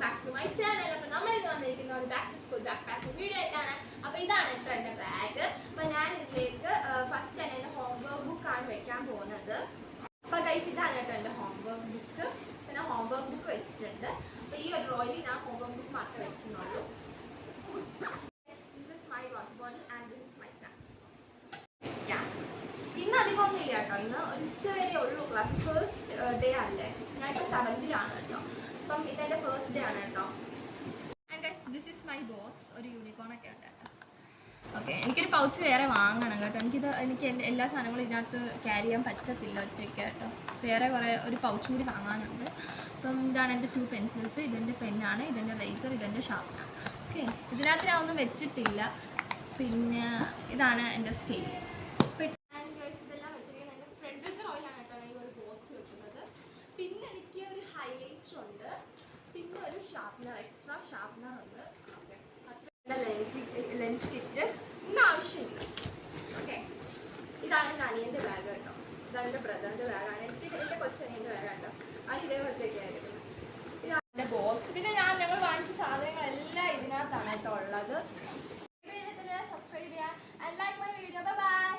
back to my channel. അപ്പോൾ നമ്മൾ ഇന്ന് വന്നിരിക്കുന്നത് ഒരു back to school backpacking video ആയിട്ടാണ്. അപ്പോൾ ഇതാണ് എൻ്റെ ബാഗ്. അപ്പോൾ ഞാൻ ഇതിലേക്ക് ഫസ്റ്റ് തന്നെ എൻ്റെ ഹോംവർക്ക് ബുക്കാണ് വെക്കാൻ പോകുന്നത്. അപ്പോൾ ഗൈസ് ഇതാണ് കേട്ടോ എൻ്റെ ഹോംവർക്ക് ബുക്ക്. പിന്നെ ഹോംവർക്ക് ബുക്ക് വെച്ചിട്ടുണ്ട്. അപ്പോൾ ഈ ഒരു റോയിൽ ഞാൻ ഹോംവർക്ക് ബുക്ക് മാത്രമേ വെക്കുന്നുള്ളൂ. This is my water bottle and this is my snacks. ഇന്ന് അധികമൊന്നും ഇല്ല കേട്ടോ. ഇന്ന് ഒരു ചെറിയ ഉള്ളൂ ക്ലാസ്. ഫസ്റ്റ് ഡേ അല്ലേ, ഞാനിപ്പോൾ 7th-ലാണ് കേട്ടോ. അപ്പം ഇതെൻ്റെ ഫസ്റ്റ് ഡേ ആണ് കേട്ടോ. And guys this is my box. ഒരു യൂണിക്കോണൊക്കെ ഉണ്ട് കേട്ടോ. ഓക്കെ, എനിക്കൊരു പൗച്ച് വേറെ വാങ്ങണം കേട്ടോ. എനിക്ക് എല്ലാ സാധനങ്ങളും ഇതിനകത്ത് ക്യാരി ചെയ്യാൻ പറ്റത്തില്ല ഒറ്റയ്ക്ക് കേട്ടോ. വേറെ ഒരു പൗച്ച് കൂടി വാങ്ങാനുണ്ട്. അപ്പം ഇതാണ് എൻ്റെ 2 പെൻസിൽസ്, ഇതെൻ്റെ പെന്നാണ്, ഇതെൻ്റെ റേസർ, ഇതെൻ്റെ ഷാർപ്പനർ. ഓക്കെ, ഇതിനകത്ത് ഞാൻ ഒന്നും വെച്ചിട്ടില്ല. പിന്നെ ഇതാണ് എൻ്റെ സ്കെയിൽ. പിന്നെ എനിക്ക് ഒരു ഹൈലൈറ്റർ ഉണ്ട്, പിന്നെ ഒരു ഷാർപ്പനർ, എക്സ്ട്രാ ഷാർപ്പനർ ഉണ്ട്. ഓക്കെ, അത്ര ലഞ്ച് കിറ്റ് ഇന്ന് ആവശ്യമില്ല. ഓക്കെ, ഇതാണ് എൻ്റെ അനിയൻ്റെ ബാഗ് കേട്ടോ. ഇതാണ് എൻ്റെ ബ്രദറിൻ്റെ ബാഗാണ്. എനിക്ക് എൻ്റെ കൊച്ചനിയൻ്റെ ബാഗാണ് കേട്ടോ. അത് ഇതേപോലത്തേക്ക് ആയിരുന്നു. ഇതാണ് എൻ്റെ ബോക്സ്. പിന്നെ ഞങ്ങൾ വാങ്ങിച്ച സാധനങ്ങളെല്ലാം ഇതിനകത്താണ് കേട്ടോ ഉള്ളത്.